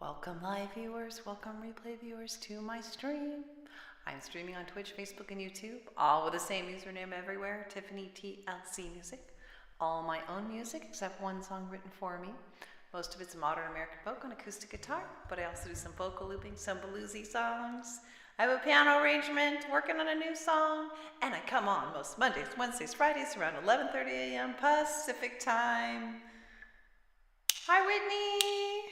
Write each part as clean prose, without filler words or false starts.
Welcome live viewers, welcome replay viewers to my stream. I'm streaming on Twitch, Facebook, and YouTube, all with the same username everywhere, Tiffany TLC Music. All my own music, except one song written for me. Most of it's modern American folk on acoustic guitar, but I also do some vocal looping, some bluesy songs. I have a piano arrangement, working on a new song, and I come on most Mondays, Wednesdays, Fridays around 11:30 a.m. Pacific time. Hi, Whitney!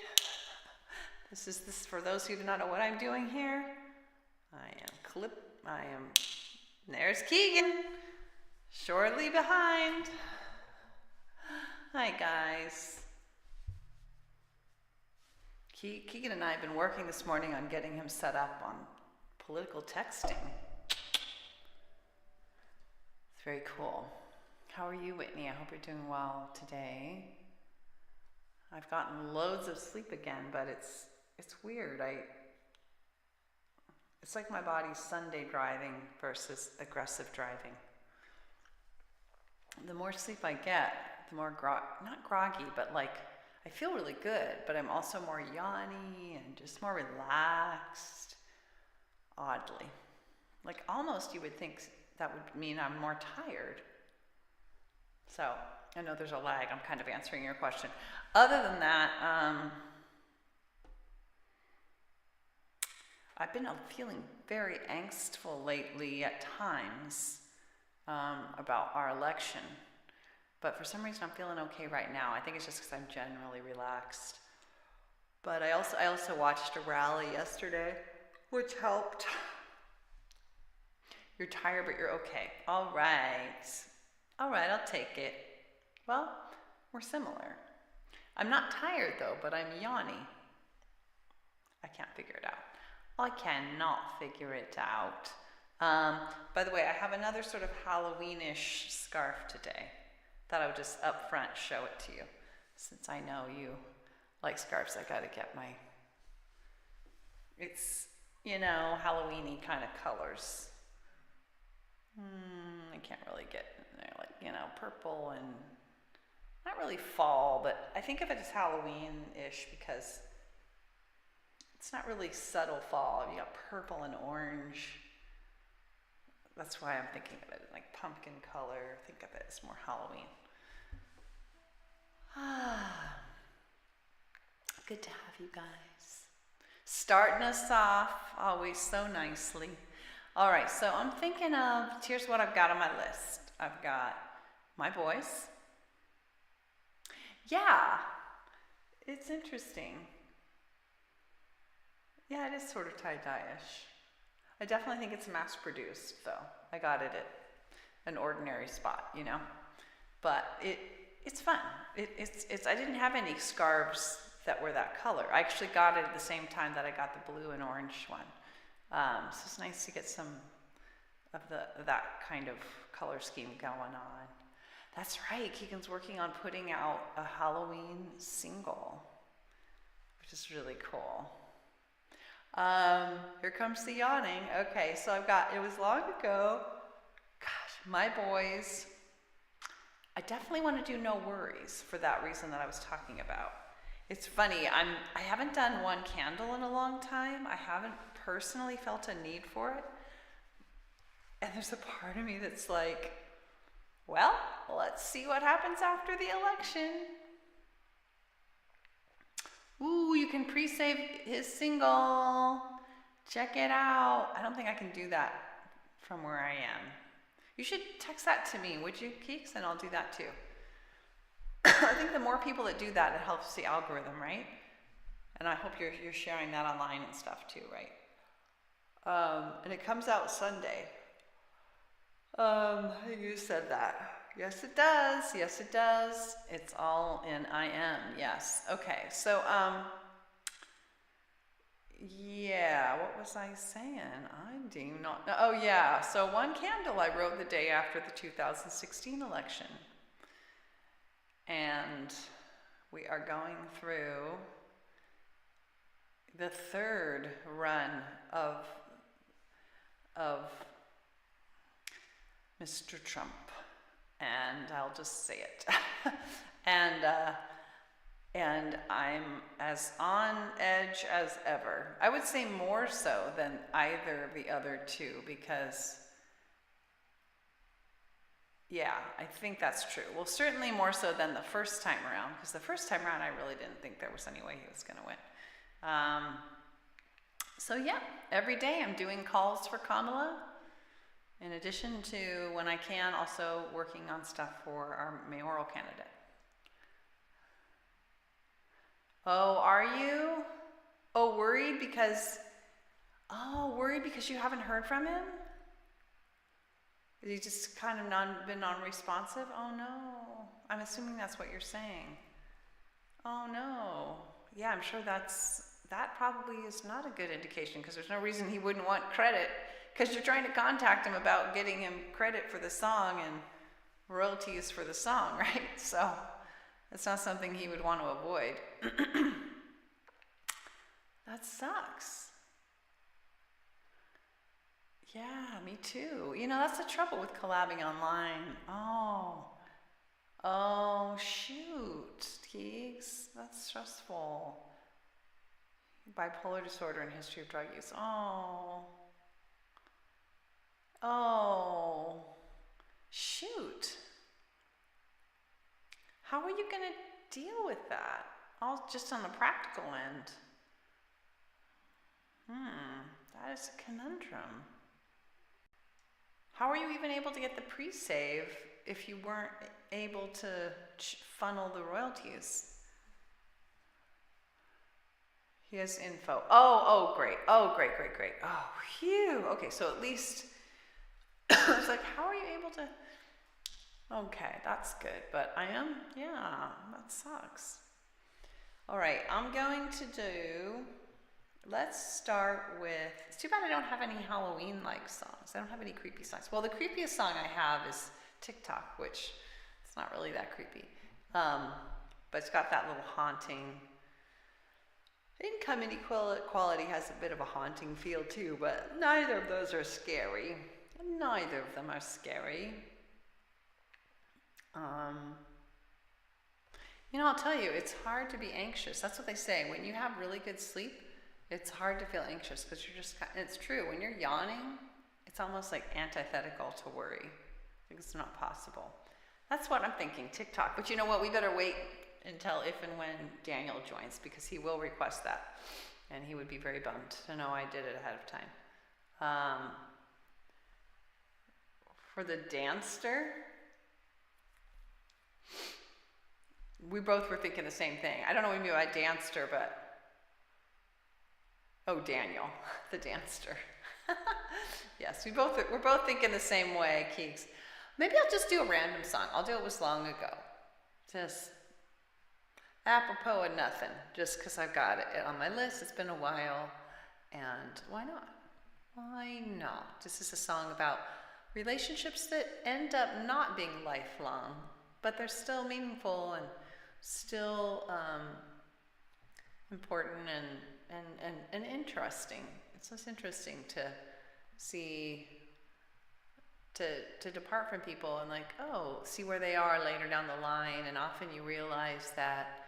This is for those who do not know what I'm doing here. There's Keegan, shortly behind. Hi, guys. Keegan and I have been working this morning on getting him set up on political texting. It's very cool. How are you, Whitney? I hope you're doing well today. I've gotten loads of sleep again, but it's weird. It's like my body's Sunday driving versus aggressive driving. The more sleep I get, the more not groggy, but like I feel really good, but I'm also more yawny and just more relaxed, oddly. Like almost you would think that would mean I'm more tired. So I know there's a lag. I'm kind of answering your question. Other than that, I've been feeling very angstful lately at times about our election. But for some reason, I'm feeling okay right now. I think it's just because I'm generally relaxed. But I also watched a rally yesterday, which helped. You're tired, but you're okay. All right, I'll take it. Well, we're similar. I'm not tired though, but I'm yawny. I can't figure it out. I cannot figure it out. By the way, I have another sort of Halloweenish scarf today. Thought I would just up front show it to you. Since I know you like scarves, I gotta get it's, Halloweeny kind of colors. I can't really get in there, like, purple and not really fall, but I think of it as Halloween-ish because it's not really subtle fall. You got purple and orange. That's why I'm thinking of it like pumpkin color. Think of it as more Halloween. Good to have you guys. Starting us off always so nicely. All right, so I'm thinking of, here's what I've got on my list. I've got my voice. Yeah, it's interesting. Yeah, it is sort of tie-dye-ish. I definitely think it's mass-produced, though. I got it at an ordinary spot, But it's fun. I didn't have any scarves that were that color. I actually got it at the same time that I got the blue and orange one. So it's nice to get some of that kind of color scheme going on. That's right, Keegan's working on putting out a Halloween single, which is really cool. Here comes the yawning. Okay, so it was long ago. Gosh, my boys. I definitely want to do No Worries for that reason that I was talking about. It's funny, I haven't done one candle in a long time. I haven't personally felt a need for it. And there's a part of me that's like, well, let's see what happens after the election. Ooh, you can pre-save his single. Check it out. I don't think I can do that from where I am. You should text that to me, would you, Keeks? And I'll do that too. I think the more people that do that, it helps the algorithm, right? And I hope you're sharing that online and stuff too, right? And it comes out Sunday. You said that. Yes, it does. Yes, it does. It's all in IM. Yes. Okay. So, yeah, what was I saying? I do not know. Oh, yeah. So one candle I wrote the day after the 2016 election. And we are going through the third run of Mr. Trump. And I'll just say it. And And I'm as on edge as ever. I would say more so than either of the other two because, yeah, I think that's true. Well, certainly more so than the first time around, because the first time around I really didn't think there was any way he was going to win. So yeah, every day I'm doing calls for Kamala, in addition to, when I can, also working on stuff for our mayoral candidate. Oh, are you? Oh, worried because you haven't heard from him? Has he just kind of been non-responsive? Oh no, I'm assuming that's what you're saying. Oh no, yeah, I'm sure that probably is not a good indication, because there's no reason he wouldn't want credit, because you're trying to contact him about getting him credit for the song and royalties for the song, right? So it's not something he would want to avoid. That sucks. Yeah, me too. You know, that's the trouble with collabing online. Oh, shoot, Keegs, that's stressful. Bipolar disorder and history of drug use. Oh, shoot. How are you going to deal with that? All just on the practical end. That is a conundrum. How are you even able to get the pre-save if you weren't able to funnel the royalties? He has info. Oh, great. Oh, great. Oh, phew. Okay, so at least it's like, how are you able to? Okay, that's good. But that sucks. All right, I'm going to let's start with, it's too bad I don't have any Halloween-like songs. I don't have any creepy songs. Well, the creepiest song I have is TikTok, which it's not really that creepy. But it's got that little haunting. Income inequality has a bit of a haunting feel too, but neither of those are scary. Neither of them are scary. I'll tell you, it's hard to be anxious. That's what they say. When you have really good sleep, it's hard to feel anxious because it's true. When you're yawning, it's almost like antithetical to worry. It's not possible. That's what I'm thinking, TikTok. But you know what? We better wait until if and when Daniel joins, because he will request that. And he would be very bummed to know I did it ahead of time. For the Danster, we both were thinking the same thing. I don't know what you mean by Danster, but Daniel, the Danster. Yes, we're both thinking the same way, Keeks. Maybe I'll just do a random song. I'll do It Was Long Ago. Just apropos of nothing, just because I've got it on my list. It's been a while, and why not? Why not? This is a song about relationships that end up not being lifelong, but they're still meaningful and still important and interesting. It's just interesting to see, to depart from people and see where they are later down the line, and often you realize that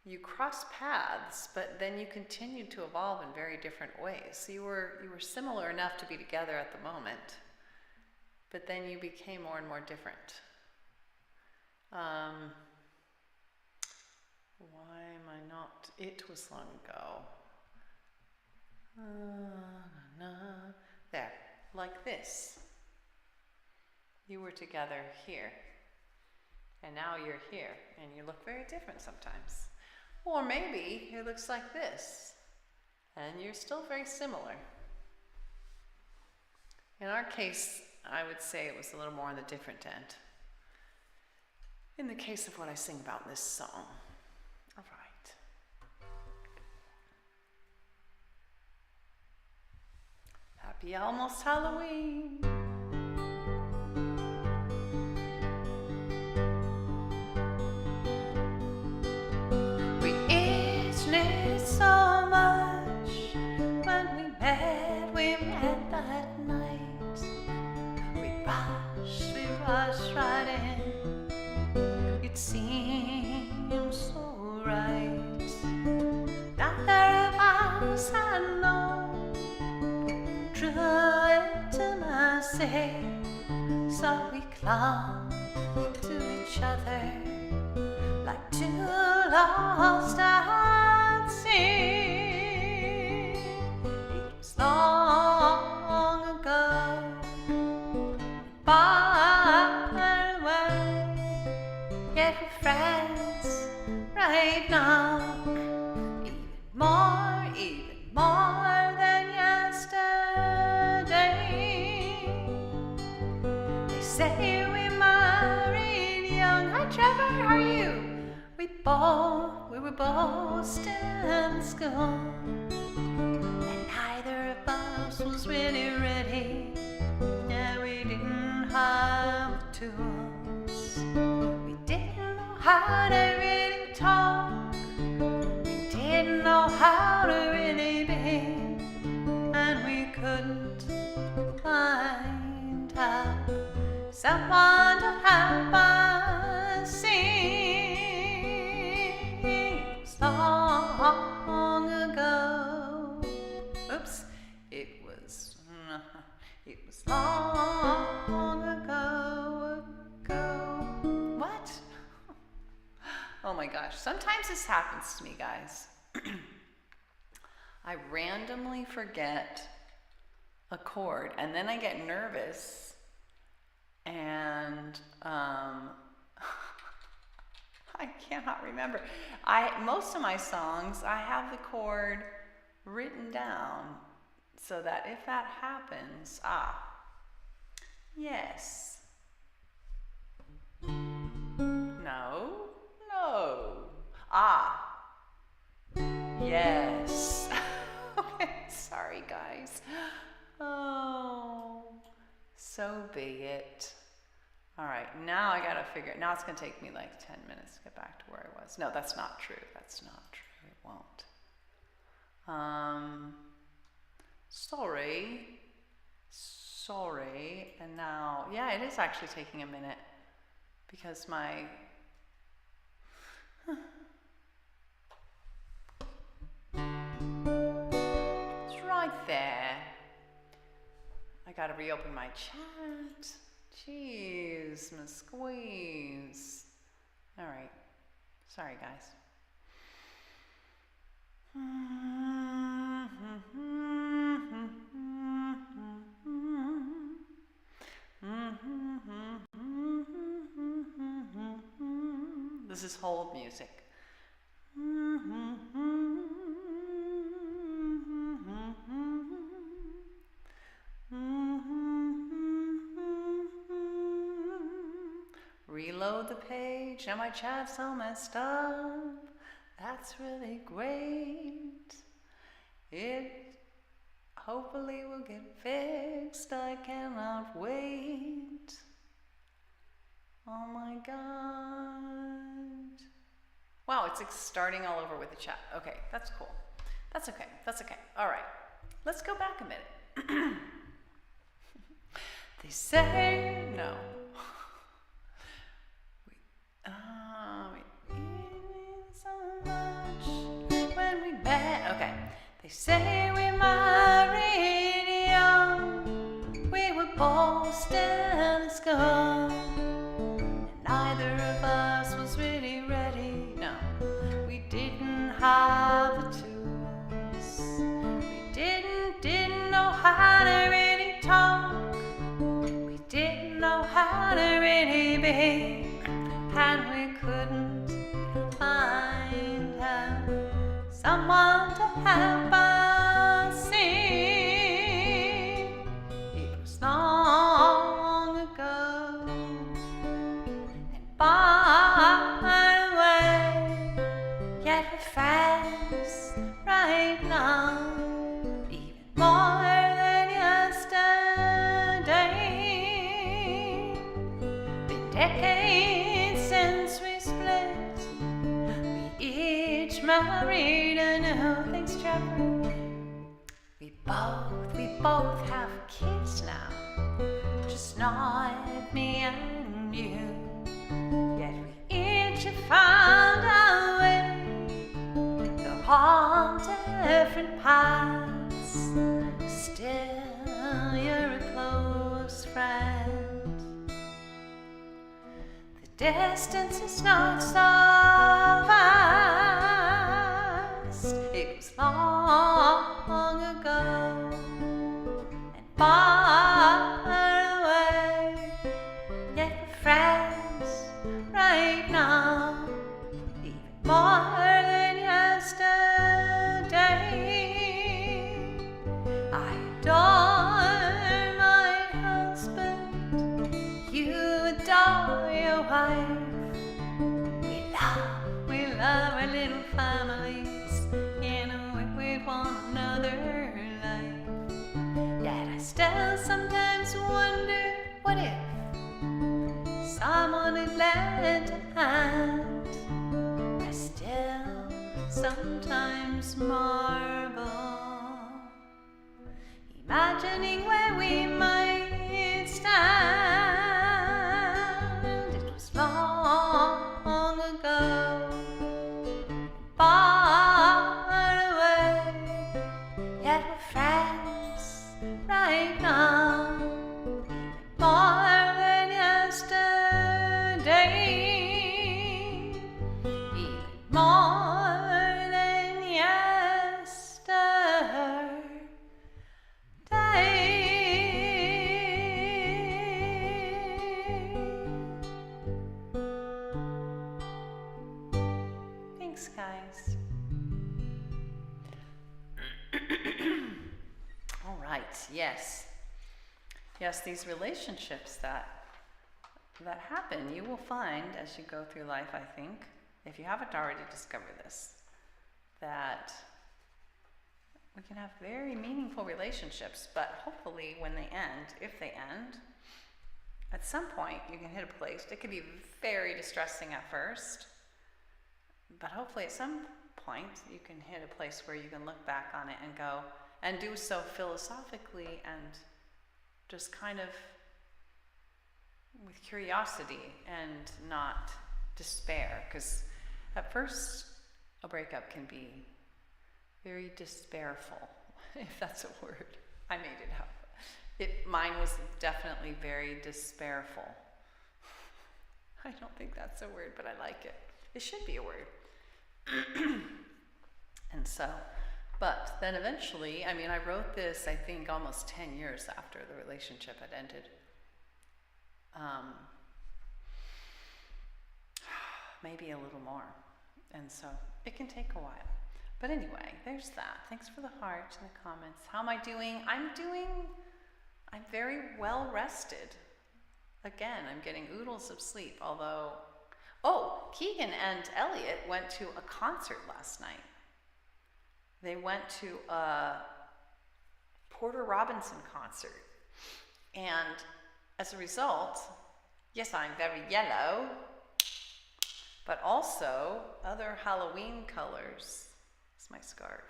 you cross paths, but then you continue to evolve in very different ways. So you were similar enough to be together at the moment, but then you became more and more different. Why am I not? It was long ago. There, like this. You were together here, and now you're here, and you look very different sometimes. Or maybe it looks like this, and you're still very similar. In our case, I would say it was a little more on the different end. In the case of what I sing about in this song. All right. Happy almost Halloween. We each needed so much. When we met that night. We rushed right in. It seemed so right. was unknown, drew intimacy, so we clung to each other like two lost at sea. It was long ago, far away, yet we're friends right now, even more than yesterday. They say we married young. Hi Trevor, how are you? We were both still in school, and neither of us was really ready. Yeah, we didn't have the tools. We didn't know how to really talk. We didn't know how to really be, and we couldn't find out someone to help us see. It was long ago. Oops. It was long ago. What? Oh my gosh. Sometimes this happens to me, guys. I randomly forget a chord, and then I get nervous, and I cannot remember. Most of my songs, I have the chord written down so that if that happens, yes. No. Yes. Okay, sorry guys. Oh, so be it. All right, now I gotta figure it. Now it's gonna take me like 10 minutes to get back to where I was. No, that's not true. That's not true. It won't. Sorry. And now, yeah, it is actually taking a minute because my it's right there. I gotta reopen my chat. Jeez, my squeeze. All right. Sorry, guys. This is hold music. Reload the page, and my chat's all messed up. That's really great. It hopefully will get fixed. I cannot wait. Oh my God. Wow, it's like starting all over with the chat. Okay, that's cool. That's okay. All right, let's go back a minute. They say no. So much when we met. Okay. They say we married young. We were both still in school, and neither of us was really ready. No, we didn't have the tools. We didn't know how to really talk. We didn't know how to really be, and we couldn't find out someone to help us see. It was long ago and far away, yet we're friends right now, even more than yesterday. Been decades since we split. We each married a new things, Trevor. We both have kids now, just not me and you. Yet we each have found our way to haunt every different paths, still you're a close friend. The distance is not so vast. It was long ago and far away, yet we're friends right now, even more than yesterday. I adore my husband, you adore your wife. We love our little families, in a way with one another life. Yet I still sometimes wonder, what if someone had lent a hand? I still sometimes marvel, imagining where we might stand. It was long ago, far away, yet we're friends right now, more than yesterday, even more than yesterday. Thanks, guys. All right, yes. Yes, these relationships that happen, you will find as you go through life, I think, if you haven't already discovered this, that we can have very meaningful relationships, but hopefully when they end, if they end, at some point you can hit a place. It can be very distressing at first, but hopefully at some point you can hit a place where you can look back on it and go, and do so philosophically and just kind of with curiosity and not despair, because at first a breakup can be very despairful, if that's a word. I made it up. Mine was definitely very despairful. I don't think that's a word, but I like it. It should be a word. And so, but then eventually, I mean, I wrote this, I think, almost 10 years after the relationship had ended. Maybe a little more. And so it can take a while. But anyway, there's that. Thanks for the heart and the comments. How am I doing? I'm very well rested. Again, I'm getting oodles of sleep, although, Keegan and Elliot went to a concert last night. They went to a Porter Robinson concert. And as a result, yes, I'm very yellow, but also other Halloween colors. It's my scarf.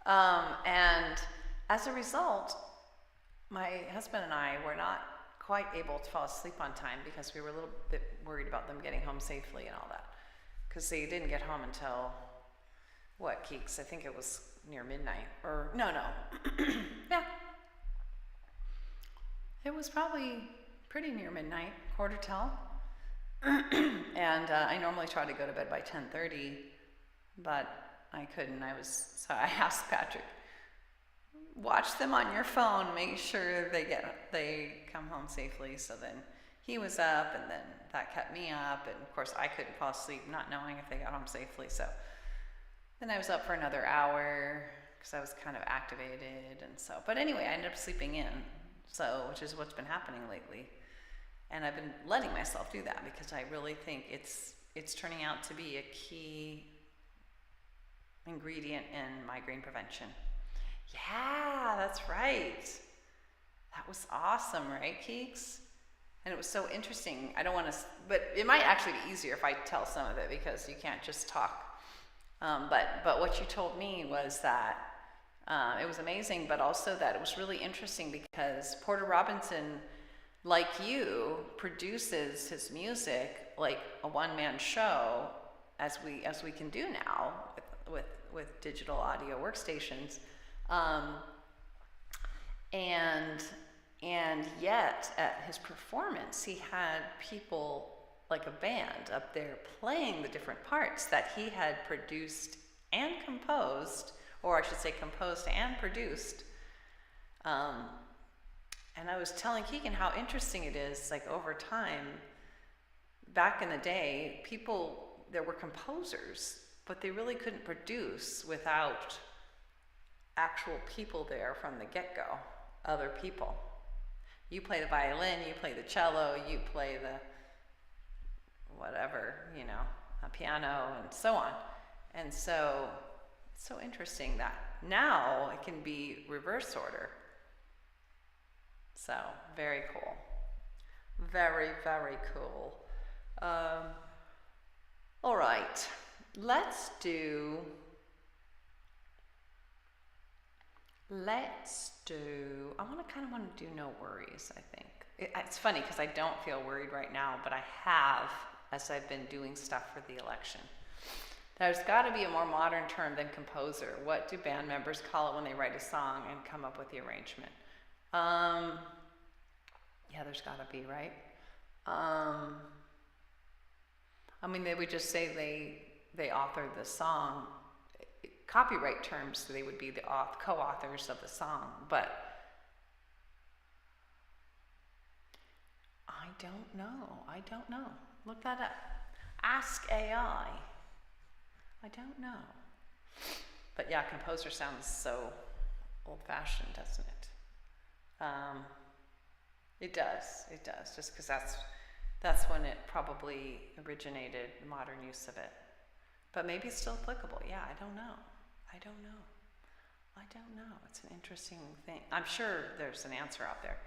And as a result, my husband and I were not quite able to fall asleep on time because we were a little bit worried about them getting home safely and all that. Because they didn't get home until, what, Keeks? I think it was near midnight. Or, no. Yeah. It was probably pretty near midnight, quarter till. And I normally try to go to bed by 10:30, but I couldn't. So I asked Patrick, watch them on your phone, make sure they come home safely. So then he was up, and then that kept me up, and of course I couldn't fall asleep not knowing if they got home safely. So then I was up for another hour because I was kind of activated, and so, but anyway, I ended up sleeping in, so, which is what's been happening lately. And I've been letting myself do that because I really think it's turning out to be a key ingredient in migraine prevention. Yeah, that's right. That was awesome, right, Keeks? And it was so interesting. I don't want to, but it might actually be easier if I tell some of it because you can't just talk. But what you told me was that it was amazing, but also that it was really interesting because Porter Robinson, like you, produces his music like a one-man show as we can do now with digital audio workstations. And yet at his performance, he had people like a band up there playing the different parts that he had produced and composed, or I should say composed and produced. And I was telling Keegan how interesting it is, like over time, back in the day, there were composers, but they really couldn't produce without actual people there from the get-go, other people. You play the violin, you play the cello, you play the whatever, a piano, and so on. And so it's so interesting that now it can be reverse order. So very cool. Very, very cool. All right, let's do, I want to do No Worries, I think. It's funny because I don't feel worried right now, but I have as I've been doing stuff for the election. There's got to be a more modern term than composer. What do band members call it when they write a song and come up with the arrangement? Yeah, there's got to be, right? They would just say they authored the song. Copyright terms, they would be the co-authors of the song, but I don't know. Look that up. Ask AI. I don't know. But yeah, composer sounds so old-fashioned, doesn't it? It does, just because that's when it probably originated, the modern use of it. But maybe it's still applicable. Yeah, I don't know. It's an interesting thing. I'm sure there's an answer out there.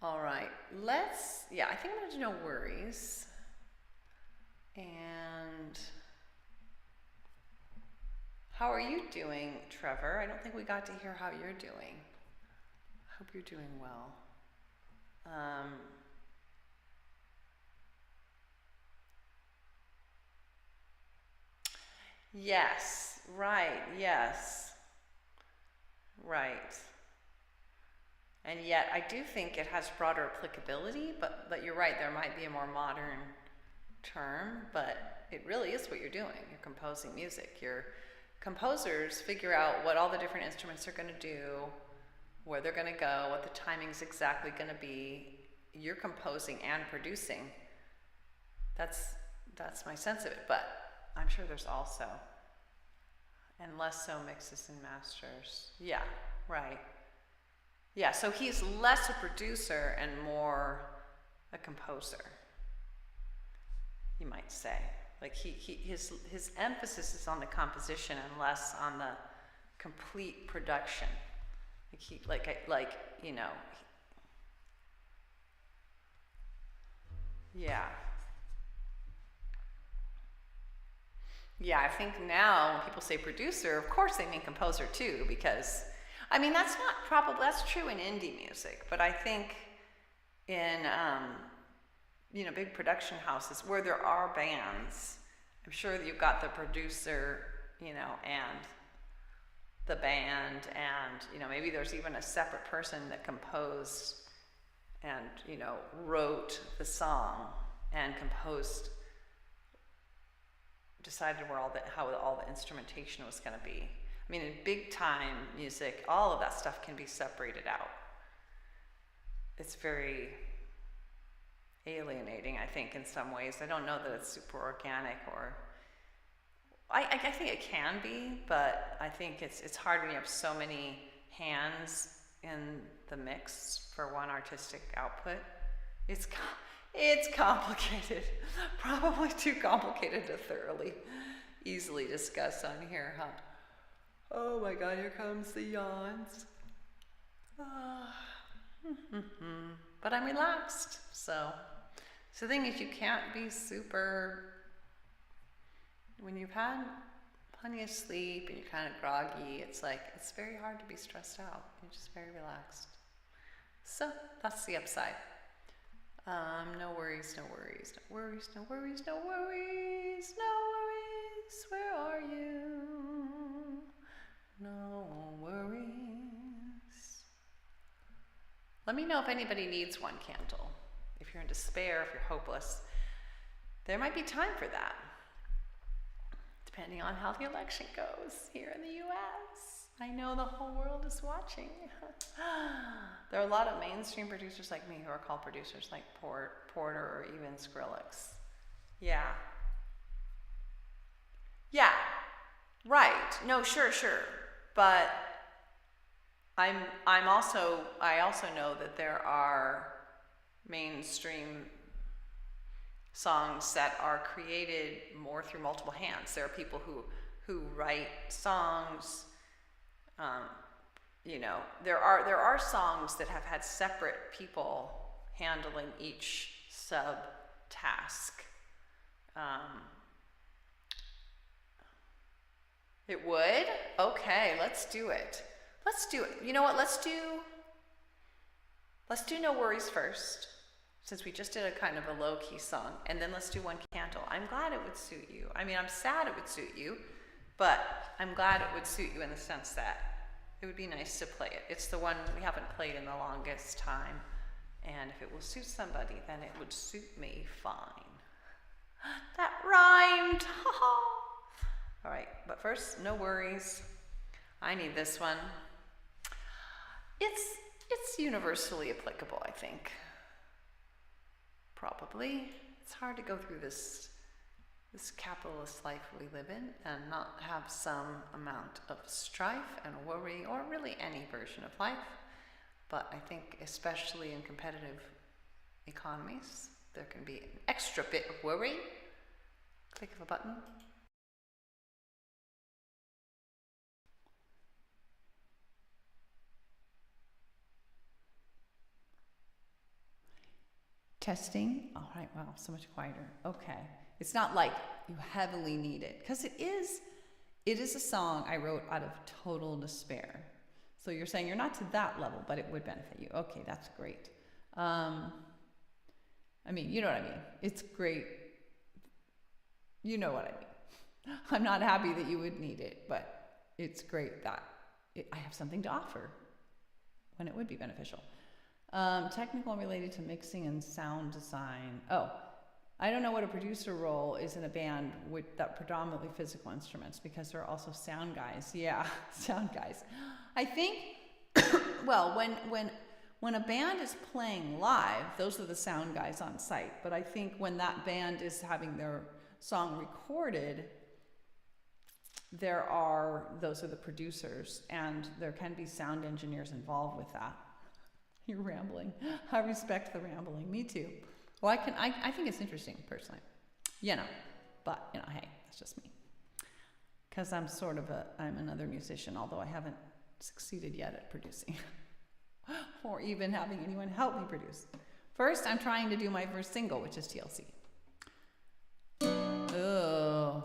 All right, I think I'm going to do No Worries. And how are you doing, Trevor? I don't think we got to hear how you're doing. I hope you're doing well. Yes, right, yes. Right. And yet I do think it has broader applicability, but you're right, there might be a more modern term, but it really is what you're doing. You're composing music. Your composers figure out what all the different instruments are going to do, where they're going to go, what the timing's exactly going to be. You're composing and producing. That's my sense of it, but I'm sure there's also, and less so mixes and masters. Yeah, right. Yeah, so he's less a producer and more a composer, you might say. Like his emphasis is on the composition and less on the complete production. Yeah. Yeah, I think now when people say producer, of course they mean composer too, because, that's true in indie music, but I think in, big production houses where there are bands, I'm sure that you've got the producer, and the band, and, maybe there's even a separate person that composed and, wrote the song and decided how all the instrumentation was going to be. In big time music, all of that stuff can be separated out. It's very alienating, I think, in some ways. I don't know that it's super organic, or I think it can be, but I think it's hard when you have so many hands in the mix for one artistic output. It's complicated, probably too complicated to thoroughly, easily discuss on here, huh? Oh my God, here comes the yawns. But I'm relaxed, so the thing is, you can't be super, when you've had plenty of sleep and you're kind of groggy, it's very hard to be stressed out. You're just very relaxed. So that's the upside. No worries, no worries, no worries, no worries, no worries, no worries. Where are you? No worries. Let me know if anybody needs one candle. If you're in despair, if you're hopeless, there might be time for that, depending on how the election goes here in the U.S. I know the whole world is watching. There are a lot of mainstream producers like me who are called producers, like Porter or even Skrillex. Yeah. Yeah, right. No, sure. But I also know that there are mainstream songs that are created more through multiple hands. There are people who write songs. There are songs that have had separate people handling each sub task. It would? Okay, let's do it. You know what? Let's do No Worries first, since we just did a kind of a low-key song, and then let's do One Candle. I'm glad it would suit you. I mean, I'm sad it would suit you, but I'm glad it would suit you in the sense that it would be nice to play it. It's the one we haven't played in the longest time, and if it will suit somebody, then it would suit me fine. That rhymed! All right, but first, No Worries. I need this one. It's universally applicable, I think. Probably. It's hard to go through this capitalist life we live in and not have some amount of strife and worry, or really any version of life. But I think especially in competitive economies, there can be an extra bit of worry. Click of a button. Testing. All right, wow, so much quieter. Okay. It's not like you heavily need it, because it is a song I wrote out of total despair. So you're saying you're not to that level, but it would benefit you. Okay, that's great. I mean, you know what I mean. It's great. You know what I mean. I'm not happy that you would need it, but it's great that I have something to offer when it would be beneficial. Technical and related to mixing and sound design. Oh, I don't know what a producer role is in a band with that predominantly physical instruments, because there are also sound guys. Yeah, sound guys. I think, well, when a band is playing live, those are the sound guys on site. But I think when that band is having their song recorded, those are the producers, and there can be sound engineers involved with that. You're rambling. I respect the rambling. Me too. Well, I think it's interesting personally, but hey, that's just me. Because I'm I'm another musician, although I haven't succeeded yet at producing or even having anyone help me produce. First, I'm trying to do my first single, which is TLC. Oh.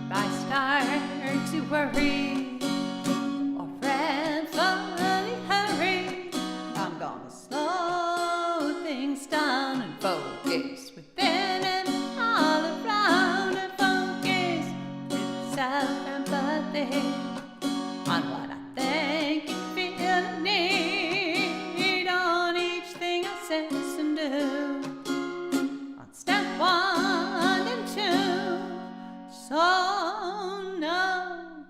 If I start to worry, focus within and all around, and focus with self-empathy on what I think you feel and need on each thing I say and do. On step 1 and 2, so no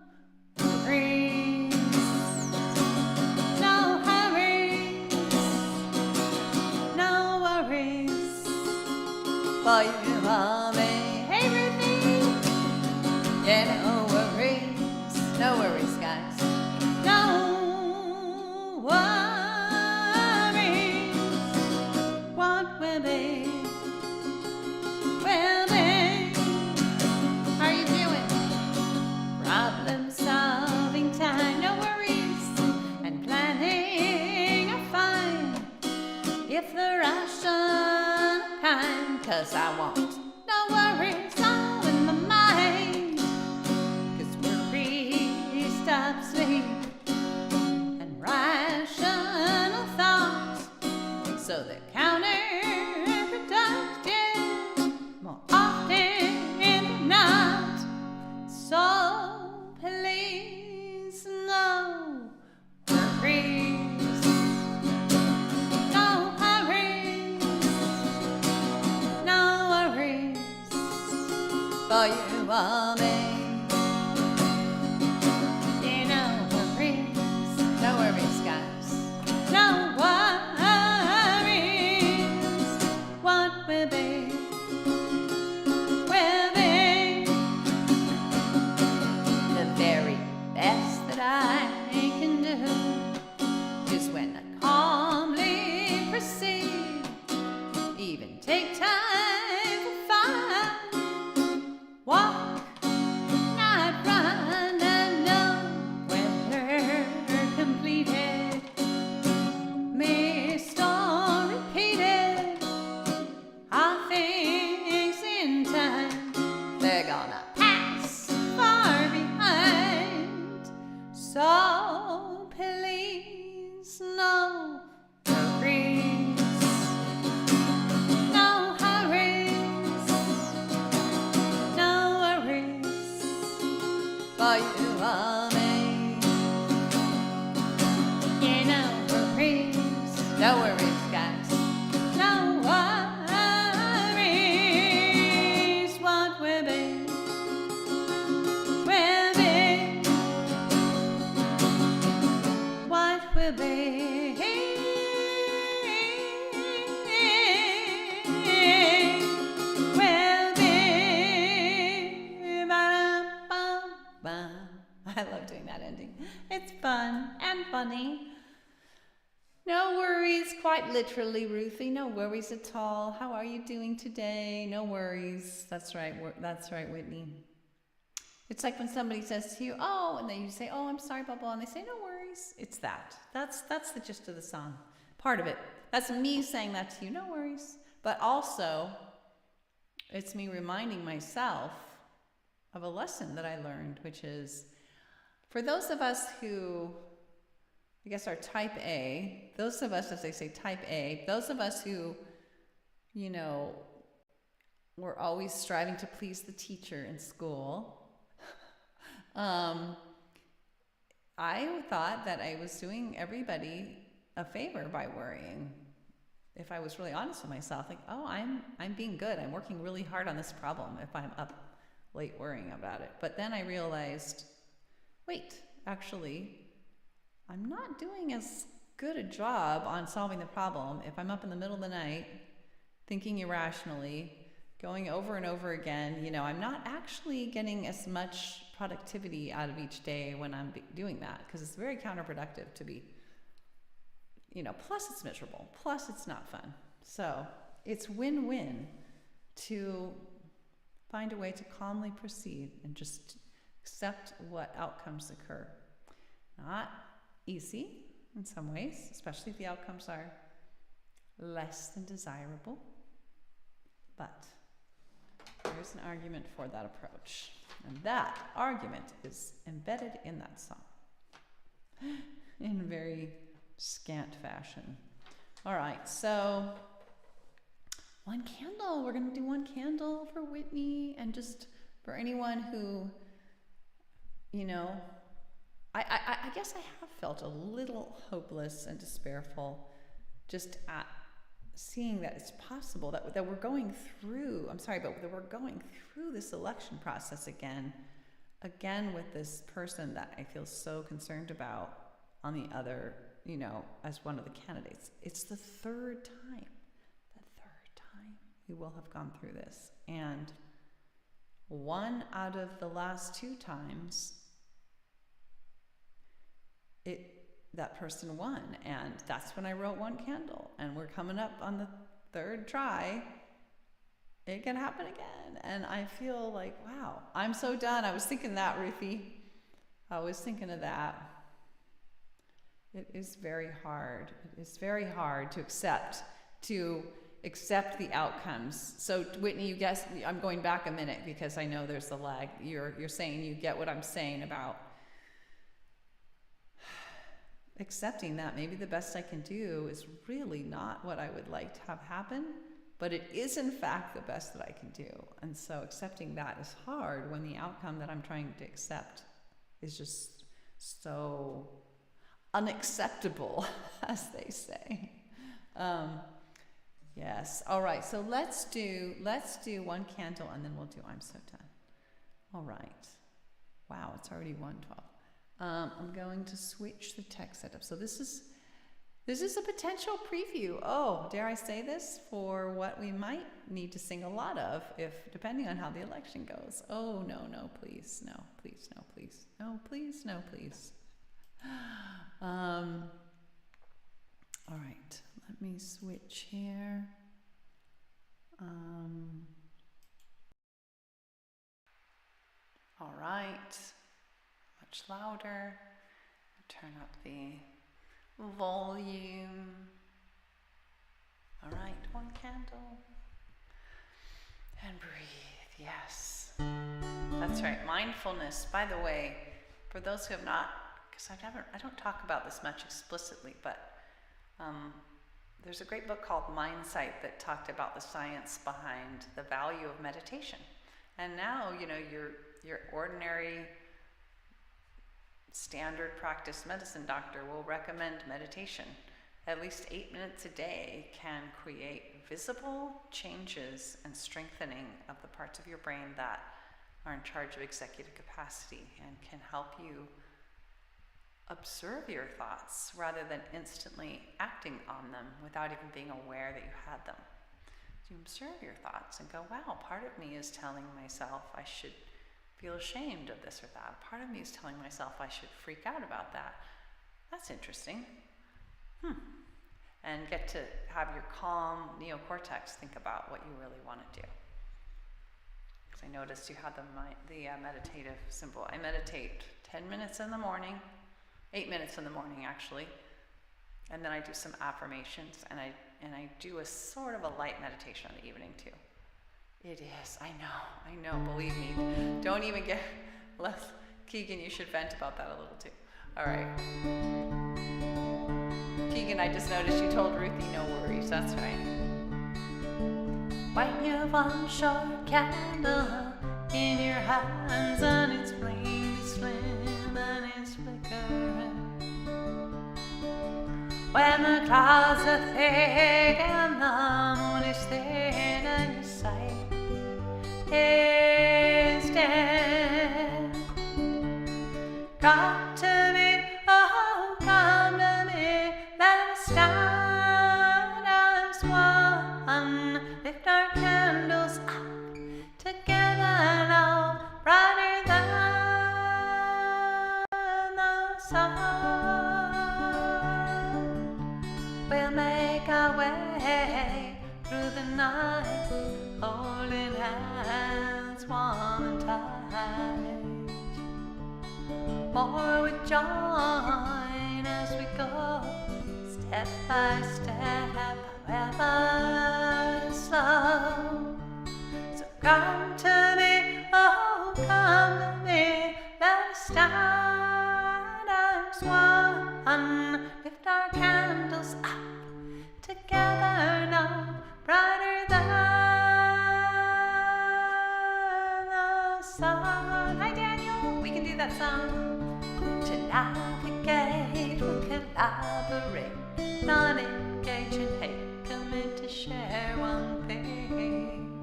worries, no hurries, no worries. For you are me, everything. Yeah, no worries, guys. No worries. What will be, will be. How are you doing? Problem solving time, no worries. And planning are fine if the ration kind. 'Cause I want no worries all in my mind. 'Cause worry stops me So they're counterproductive more often than not. So please, no worries, no hurries, no worries for you or me. No worries, guys. No worries. What will be, will be the very best that I can do. Just when I calmly proceed, even take time for fun. Walk, not run, and know whether completed, missed or repeated, are things in time. They're gonna pass far behind. So please, no worries, no hurries, no worries for you or me. No worries, guys. No worries. What will be, will be. What will be, will be. Ba-da-ba-ba. I love doing that ending. It's fun and funny. No worries, quite literally, Ruthie. No worries at all. How are you doing today? No worries. That's right. That's right, Whitney. It's like when somebody says to you, "Oh," and then you say, "Oh, I'm sorry, blah blah," and they say, "No worries." It's that. That's the gist of the song. Part of it. That's me saying that to you. No worries. But also, it's me reminding myself of a lesson that I learned, which is for those of us who, I guess, are type A, those of us, as they say, type A, those of us who, you know, were always striving to please the teacher in school, I thought that I was doing everybody a favor by worrying. If I was really honest with myself, like, oh, I'm being good. I'm working really hard on this problem if I'm up late worrying about it. But then I realized, wait, actually, I'm not doing as good a job on solving the problem if I'm up in the middle of the night thinking irrationally, going over and over again. You know, I'm not actually getting as much productivity out of each day when I'm doing that, because it's very counterproductive to be, you know, plus it's miserable, plus it's not fun. So it's win-win to find a way to calmly proceed and just accept what outcomes occur. Not easy in some ways, especially if the outcomes are less than desirable, but there's an argument for that approach, and that argument is embedded in that song in very scant fashion. All right, so one candle. We're going to do one candle for Whitney, and just for anyone who, you know, I guess I have felt a little hopeless and despairful just at seeing that it's possible that we're going through, I'm sorry, but that we're going through this election process again with this person that I feel so concerned about on the other, you know, as one of the candidates. It's the third time we will have gone through this. And one out of the last two times, that person won, and that's when I wrote One Candle, and we're coming up on the third try. It can happen again, and I feel like, wow, I'm so done. I was thinking that, Ruthie. I was thinking of that. It is very hard. It is very hard to accept the outcomes. So Whitney, you guess, I'm going back a minute because I know there's a lag. You're saying you get what I'm saying about accepting that maybe the best I can do is really not what I would like to have happen, but it is in fact the best that I can do. And so accepting that is hard when the outcome that I'm trying to accept is just so unacceptable, as they say. Yes. All right. So let's do one candle, and then we'll do I'm So Done. All right. Wow, it's already 1:12. I'm going to switch the text setup. So this is a potential preview. Oh, dare I say this, for what we might need to sing a lot of, if depending on how the election goes. Oh no, please, no, please, no, please, no, please, no, please. All right, let me switch here. All right, much louder. Turn up the volume. All right, one candle. And breathe, yes. That's right, mindfulness. By the way, for those who have not, because I don't talk about this much explicitly, but there's a great book called Mindsight that talked about the science behind the value of meditation. And now, your ordinary standard practice medicine doctor will recommend meditation. At least 8 minutes a day can create visible changes and strengthening of the parts of your brain that are in charge of executive capacity and can help you observe your thoughts rather than instantly acting on them without even being aware that you had them. You observe your thoughts and go, wow, part of me is telling myself I should feel ashamed of this or that. Part of me is telling myself I should freak out about that. That's interesting. And get to have your calm neocortex think about what you really want to do. Because I noticed you had the meditative symbol. I meditate 10 minutes in the morning, 8 minutes in the morning actually, and then I do some affirmations, and I do a sort of a light meditation in the evening too. It is, I know, believe me. Don't even get less. Keegan, you should vent about that a little too. All right. Keegan, I just noticed you told Ruthie no worries. That's right. When you've one short candle in your hands and it's flame is slim and it's flickering. When the clouds are thick and the moon is thin and your sight is dead. Come to me, oh come to me, let us stand as one. Lift our candles up together now, brighter than the sun. We'll make our way through the night, holding hands warm and tight. More would join as we go, step by step, however slow. So come to me, oh come to me, let us stand as one. Lift our candles up together now, brighter than the sun. Hi Daniel, we can do that song. To navigate, we'll collaborate, not engage in hate, commit to share one thing.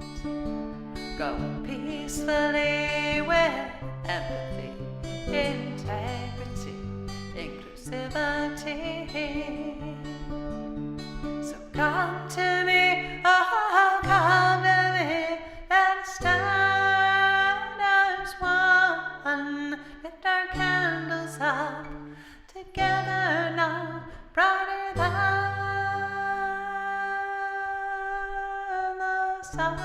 Go peacefully with empathy, integrity, inclusivity. So come to me, oh come to me, let us stand as one. Lift our candles up together now, brighter than the sun.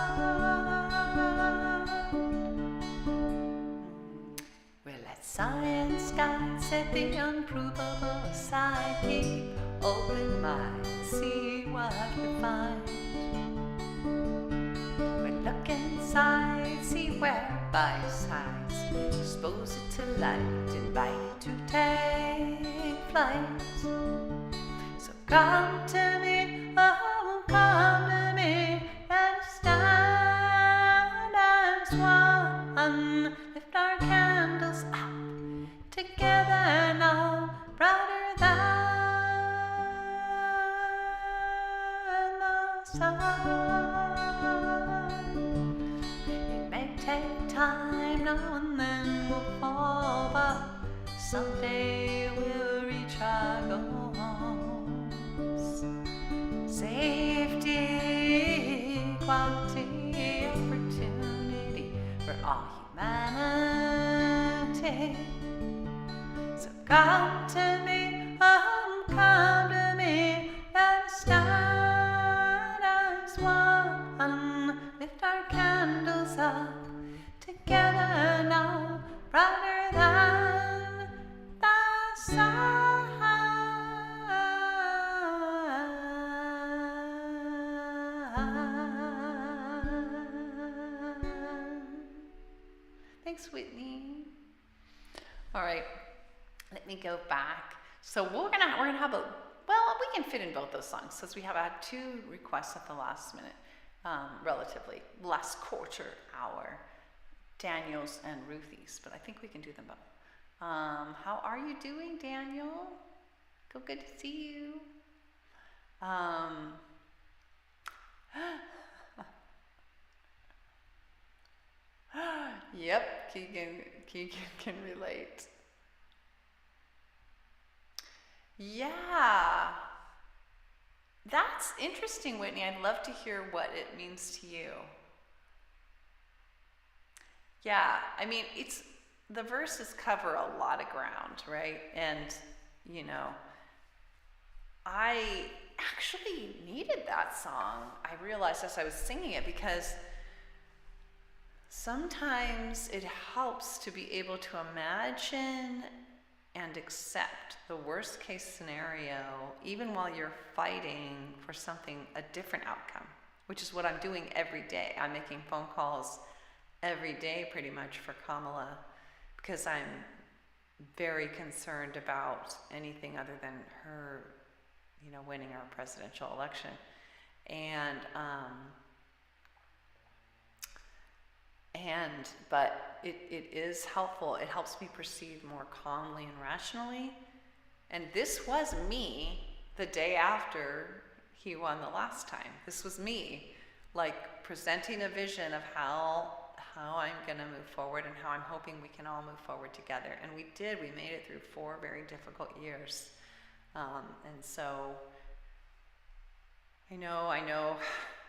We'll let science guide, set the unprovable aside, keep open mind, see what we find. We'll look inside, see where bias hides, expose it to light, invite it to take light. So come to me, oh, come to me, and stand as one. Lift our candles up together now, brighter than the sun. It may take time, now and then we'll fall, but someday we'll reach our goals. Safety, equality, opportunity for all humanity. So come to me, oh, come to me, and stand as one. Lift our candles up together now, brighter than the sun. Thanks, Whitney. All right, let me go back. So we're gonna have a, well, we can fit in both those songs since we have had 2 requests at the last minute, relatively last quarter hour, Daniel's and Ruthie's, but I think we can do them both. How are you doing, Daniel? Good to see you. Yep, Keegan can relate. Yeah, that's interesting, Whitney. I'd love to hear what it means to you. Yeah, I mean, the verses cover a lot of ground, right? And, you know, I actually needed that song. I realized as I was singing it because sometimes it helps to be able to imagine and accept the worst case scenario, even while you're fighting for a different outcome, which is what I'm doing every day. I'm making phone calls every day pretty much for Kamala because I'm very concerned about anything other than her, you know, winning our presidential election. But it is helpful. It helps me proceed more calmly and rationally. And this was me the day after he won the last time. This was me, like, presenting a vision of how I'm going to move forward and how I'm hoping we can all move forward together. And we did. We made it through 4 very difficult years. And so I know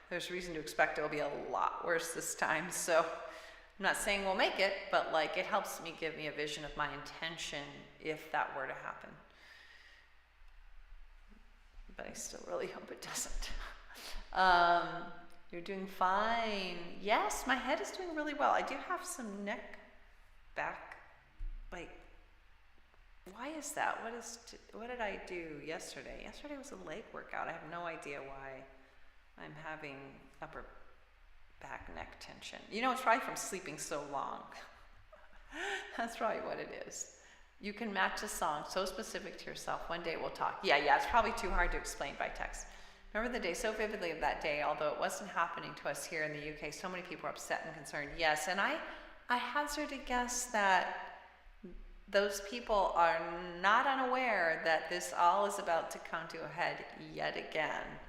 there's reason to expect it'll be a lot worse this time. So I'm not saying we'll make it, but like it helps me give me a vision of my intention if that were to happen. But I still really hope it doesn't. You're doing fine. Yes, my head is doing really well. I do have some neck, back, like, why is that? What did I do yesterday? Yesterday was a leg workout. I have no idea why I'm having upper back neck tension. You know, it's probably from sleeping so long. That's probably what it is. You can match a song so specific to yourself. One day we'll talk. Yeah, it's probably too hard to explain by text. Remember the day so vividly of that day, although it wasn't happening to us here in the UK, so many people were upset and concerned. Yes, and I hazard a guess that those people are not unaware that this all is about to come to a head yet again.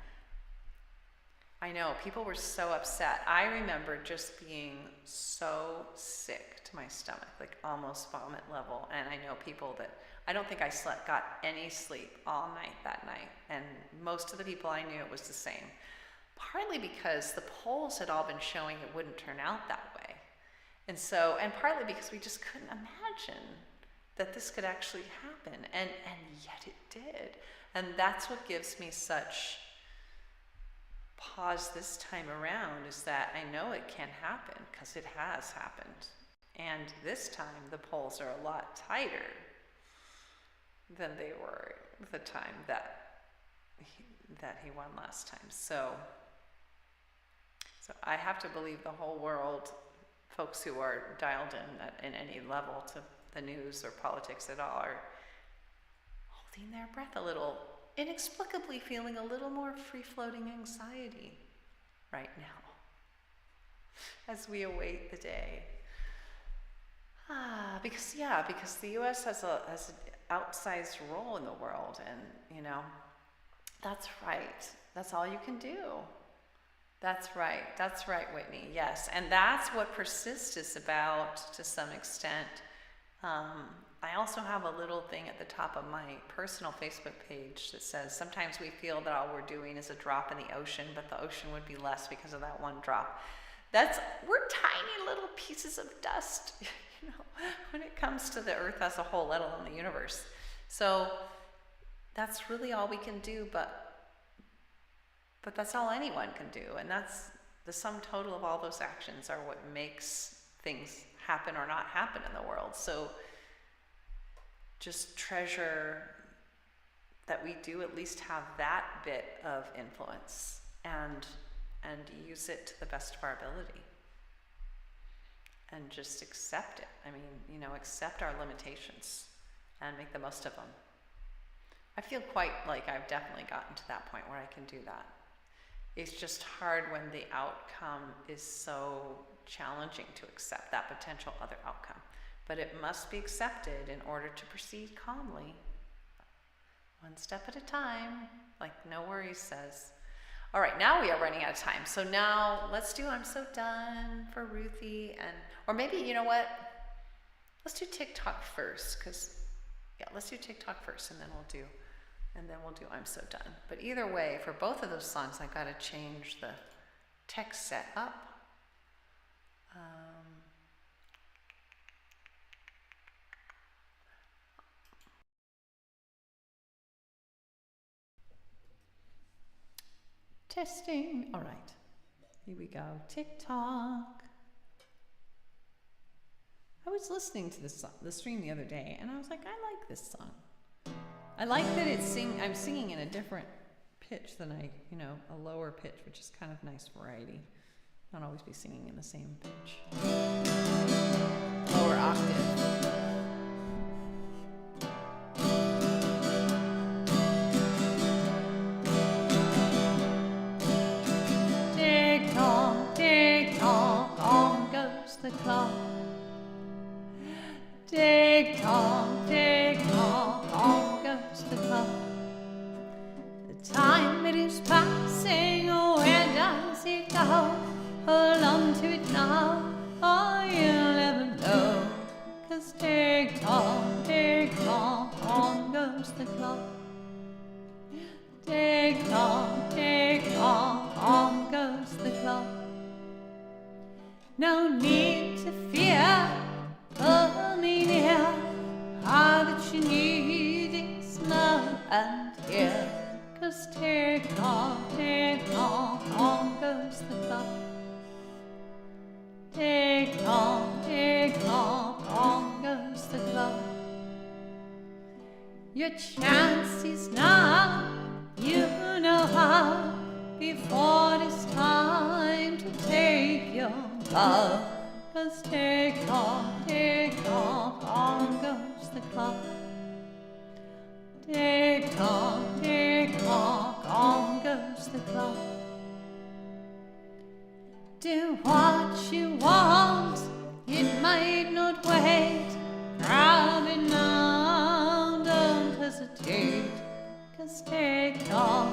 I know, people were so upset. I remember just being so sick to my stomach, like almost vomit level. And I know people that, I don't think I got any sleep all night that night. And most of the people I knew, it was the same. Partly because the polls had all been showing it wouldn't turn out that way. And partly because we just couldn't imagine that this could actually happen. And yet it did. And that's what gives me such pause this time around, is that I know it can happen because it has happened. And this time the polls are a lot tighter than they were the time that he won last time. So I have to believe the whole world, folks who are dialed in at any level to the news or politics at all, are, holding their breath a little, inexplicably feeling a little more free-floating anxiety right now as we await the day. Because the U.S. has an outsized role in the world, and that's right. That's all you can do. That's right, Whitney. Yes, and that's what Persist is about to some extent. I also have a little thing at the top of my personal Facebook page that says sometimes we feel that all we're doing is a drop in the ocean, but the ocean would be less because of that one drop. We're tiny little pieces of dust, when it comes to the earth as a whole, let alone the universe. So that's really all we can do, but that's all anyone can do, and that's the sum total of all those actions are what makes things happen or not happen in the world. So just treasure that we do at least have that bit of influence, and use it to the best of our ability, and just accept it. Accept our limitations and make the most of them. I feel quite like I've definitely gotten to that point where I can do that. It's just hard when the outcome is so challenging to accept, that potential other outcome. But it must be accepted in order to proceed calmly, one step at a time, like No Worries says. All right, now we are running out of time. So now let's do I'm So Done for Ruthie, or maybe, you know what? Let's do TikTok first, let's do TikTok first, and then we'll do I'm So Done. But either way, for both of those songs, I gotta change the text set up. Testing. All right, here we go. TikTok. I was listening to the stream the other day, and I was like, I like this song. I like that I'm singing in a different pitch than a lower pitch, which is kind of nice variety. Not always be singing in the same pitch. Lower octave. Tick-tock, on goes the clock. Tick-tock, on goes the clock. The time it is passing, where does it go? Hold on to it now, or you'll never know. 'Cause tick-tock, on goes the clock. Tick-tock, on goes the clock. No need to fear, pull me near. All that you need is love and here. 'Cause tick-tock, on goes the clock. Tick-tock, on goes the clock. Your chance is now, you know how, before it's time to take your bow. 'Cause tick-tock, on goes the clock. Tick-tock, on goes the clock. Do what you want, it might not wait. Grab it now, don't hesitate. 'Cause tick-tock,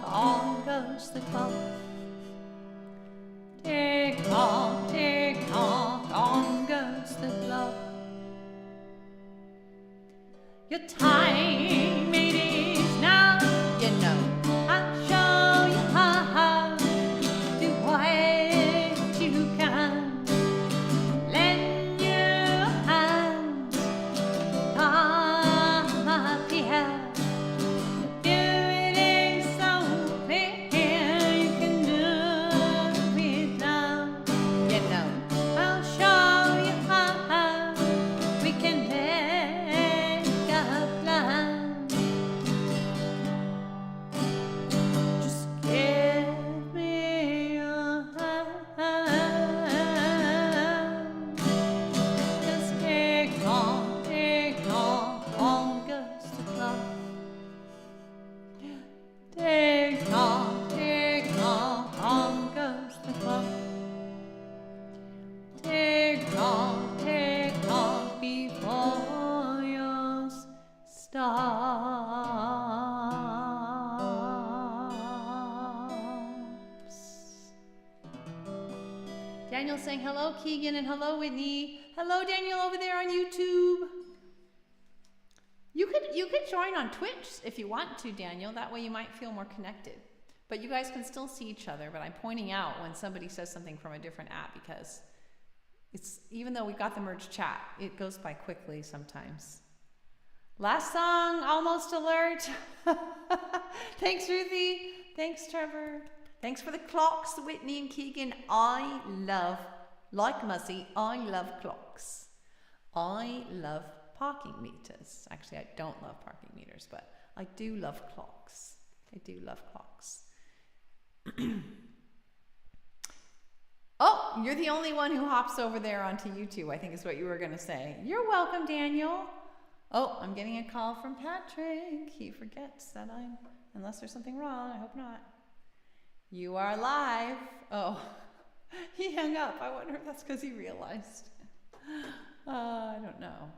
on goes the clock. Tick-tock, on goes the clock. Your time it is now, you know. I'll show you how. Do what you can. Lend your hand. Come here. Do it is so clear. You can do it now. You know, I'll show you how. We can make a plan. Daniel's saying hello, Keegan, and hello, Whitney. Hello, Daniel, over there on YouTube. You could join on Twitch if you want to, Daniel. That way you might feel more connected. But you guys can still see each other. But I'm pointing out when somebody says something from a different app because it's, even though we got the merged chat, it goes by quickly sometimes. Last song, Almost Alert. Thanks, Ruthie. Thanks, Trevor. Thanks for the clocks, Whitney and Keegan. I love, like Muzzy, I love clocks. I love parking meters. Actually, I don't love parking meters, but I do love clocks. I do love clocks. Oh, you're the only one who hops over there onto YouTube, I think is what you were going to say. You're welcome, Daniel. Oh, I'm getting a call from Patrick. He forgets that unless there's something wrong, I hope not. You are live. Oh, he hung up. I wonder if that's because he realized. I don't know.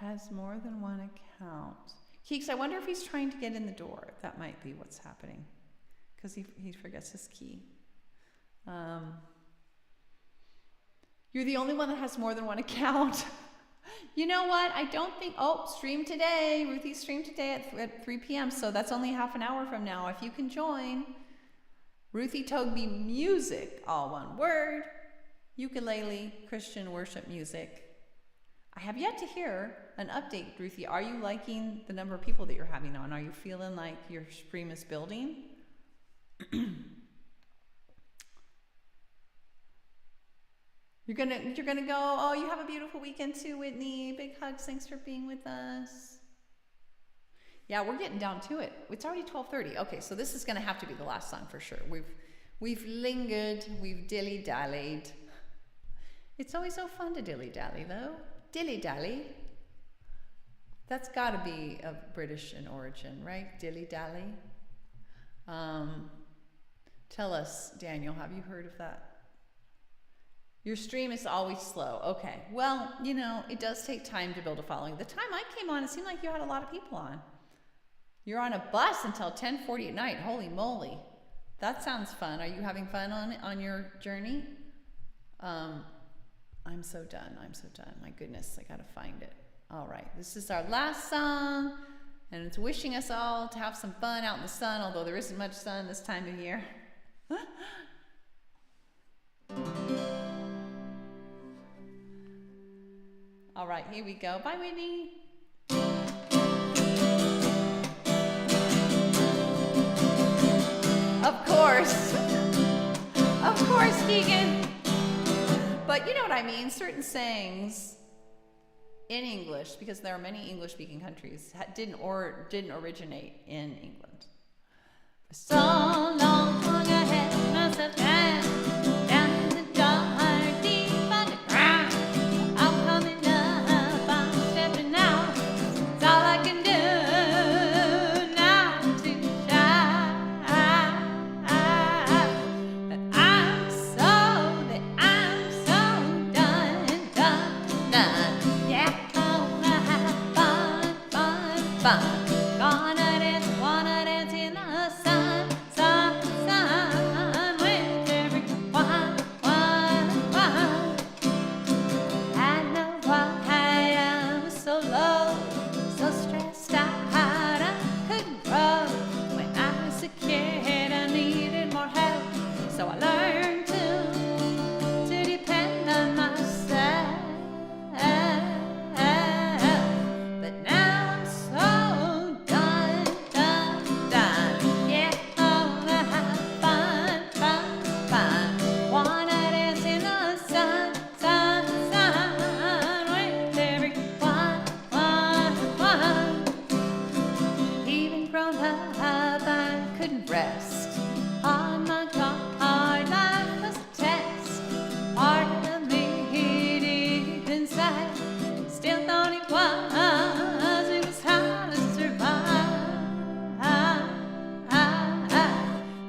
Has more than one account. Keeks, I wonder if he's trying to get in the door. That might be what's happening. Because he forgets his key. You're the only one that has more than one account. You know what? I don't think... Oh, stream today. Ruthie streamed today at 3 p.m. So that's only half an hour from now. If you can join. Ruthie Togby Music, all one word. Ukulele, Christian worship music. I have yet to hear an update, Ruthie. Are you liking the number of people that you're having on? Are you feeling like your stream is building? You're gonna go. Oh, you have a beautiful weekend too, Whitney. Big hugs. Thanks for being with us. Yeah, we're getting down to it. It's already 12:30. Okay, so this is gonna have to be the last song for sure. We've lingered. We've dilly dallied. It's always so fun to dilly dally, though. Dilly dally. That's got to be of British in origin, right? Dilly dally. Tell us, Daniel. Have you heard of that? Your stream is always slow. Okay. Well, you know, it does take time to build a following. The time I came on, it seemed like you had a lot of people on. You're on a bus until 10:40 at night. Holy moly. That sounds fun. Are you having fun on your journey? I'm so done. I'm so done. My goodness, I got to find it. All right. This is our last song, and it's wishing us all to have some fun out in the sun, although there isn't much sun this time of year. All right, here we go. Bye, Whitney. Of course. Of course, Keegan. But you know what I mean? Certain sayings in English, because there are many English-speaking countries, didn't originate in England. For so long I had myself down in the dark, deep underground. I'm coming up, I'm stepping out. It's all I can do now to shine. That I'm so done. Yeah, gonna have fun. Wanna dance in the sun, with everyone. I know why I was so low, so stressed out, I couldn't grow. When I was a kid, I needed more help, so I learned to depend on myself. But now I'm so done. Yeah, gonna have fun. Wanna dance in the sun, with everyone. Even grown up, I couldn't rest on my hard life was a test. Part of me deep inside still thought it was how to survive.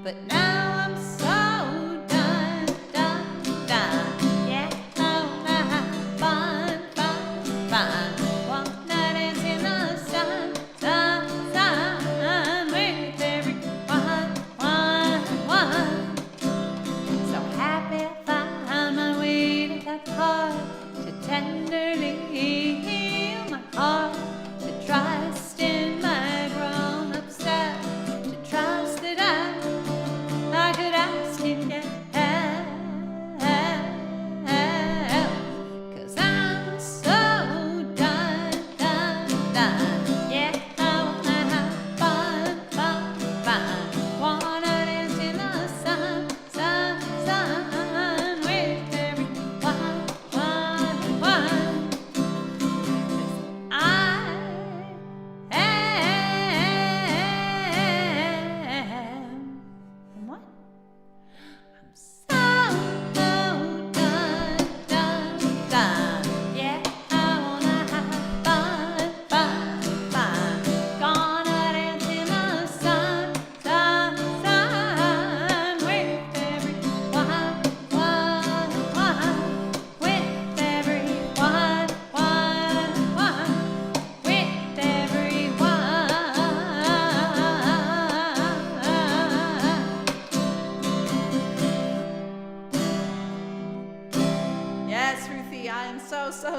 But now I'm so done. Yeah, gonna have fun. Wanna dance in the sun, with everyone.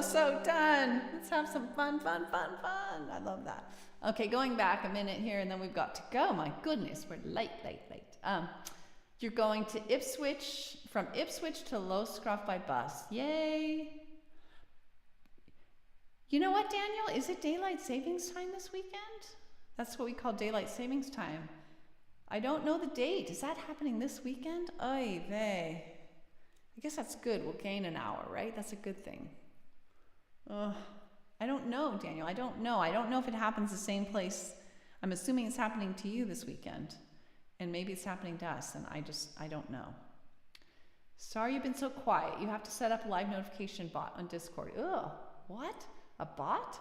so done. Let's have some fun. I love that. Okay, going back a minute here, and then we've got to go. My goodness, we're late. You're going to Ipswich, from Ipswich to Lowscroft by bus. Yay. You know what, Daniel? Is it daylight savings time this weekend? That's what we call daylight savings time. I don't know the date. Is that happening this weekend? Oy vey. I guess that's good. We'll gain an hour, right? That's a good thing. I don't know, Daniel. I don't know. I don't know if it happens the same place. I'm assuming it's happening to you this weekend. And maybe it's happening to us, and I don't know. Sorry you've been so quiet. You have to set up a live notification bot on Discord. Ugh, what? A bot?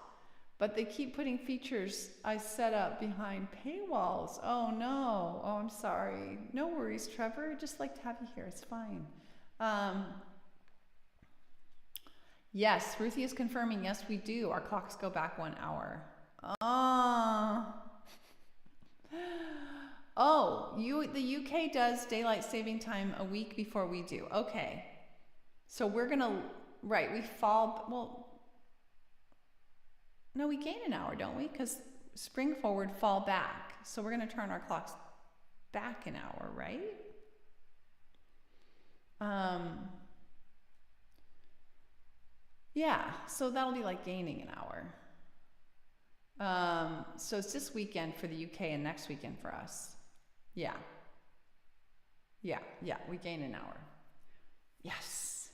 But they keep putting features I set up behind paywalls. Oh no. Oh, I'm sorry. No worries, Trevor. I'd just like to have you here. It's fine. Yes, Ruthie is confirming. Yes, we do. Our clocks go back 1 hour. Oh, the UK does daylight saving time a week before we do. Okay. So we're going to, right, we fall, well, no, we gain an hour, don't we? Because spring forward, fall back. So we're going to turn our clocks back an hour, right? Yeah, so that'll be like gaining an hour. So it's this weekend for the UK and next weekend for us. Yeah, we gain an hour. Yes.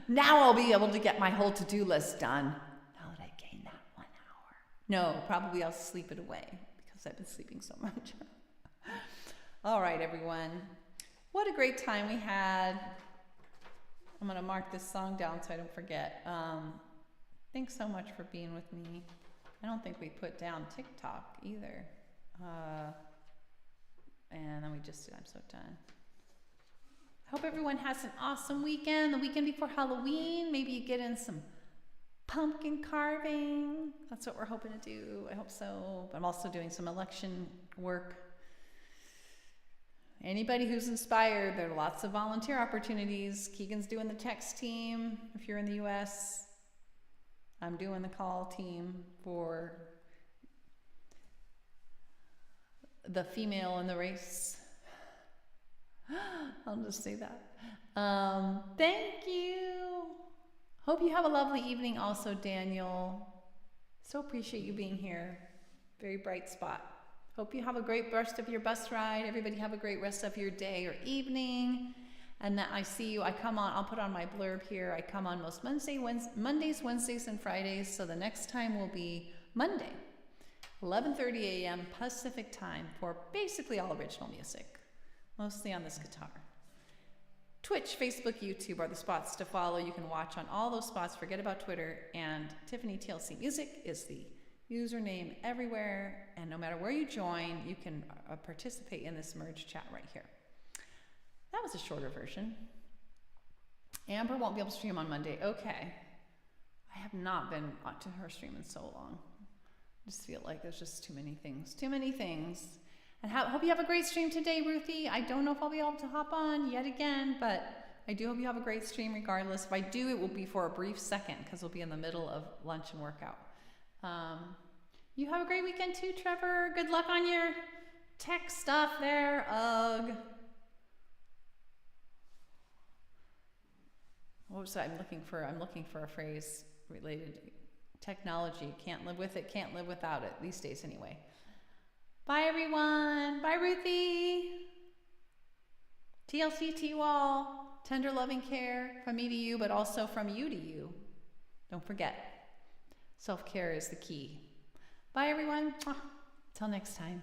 Now I'll be able to get my whole to-do list done. Now that I gained that 1 hour. No, probably I'll sleep it away because I've been sleeping so much. All right, everyone. What a great time we had. I'm going to mark this song down so I don't forget. Thanks so much for being with me. I don't think we put down TikTok either. And then we just did I'm So Done. I hope everyone has an awesome weekend. The weekend before Halloween, maybe you get in some pumpkin carving. That's what we're hoping to do. I hope so. But I'm also doing some election work. Anybody who's inspired, there are lots of volunteer opportunities. Keegan's doing the text team if you're in the US. I'm doing the call team for the female in the race. I'll just say that. Thank you. Hope you have a lovely evening also, Daniel. So appreciate you being here. Very bright spot. Hope you have a great rest of your bus ride. Everybody have a great rest of your day or evening. And that I see you. I come on, I'll put on my blurb here. I come on most Mondays, Wednesdays, and Fridays. So the next time will be Monday, 11:30 a.m. Pacific time for basically all original music, mostly on this guitar. Twitch, Facebook, YouTube are the spots to follow. You can watch on all those spots. Forget about Twitter. And Tiffany TLC Music is the username everywhere. And no matter where you join, you can participate in this merge chat right here. That was a shorter version. Amber won't be able to stream on Monday. Okay. I have not been to her stream in so long. I just feel like there's just too many things. And hope you have a great stream today, Ruthie. I don't know if I'll be able to hop on yet again, but I do hope you have a great stream regardless. If I do, it will be for a brief second because we'll be in the middle of lunch and workout. You have a great weekend too, Trevor. Good luck on your tech stuff there. Ugh. What was that? I'm looking for a phrase related to technology. Can't live with it, can't live without it. These days anyway. Bye everyone. Bye Ruthie. TLC T-Wall. Tender loving care from me to you, but also from you to you. Don't forget. Self-care is the key. Bye everyone. Till next time.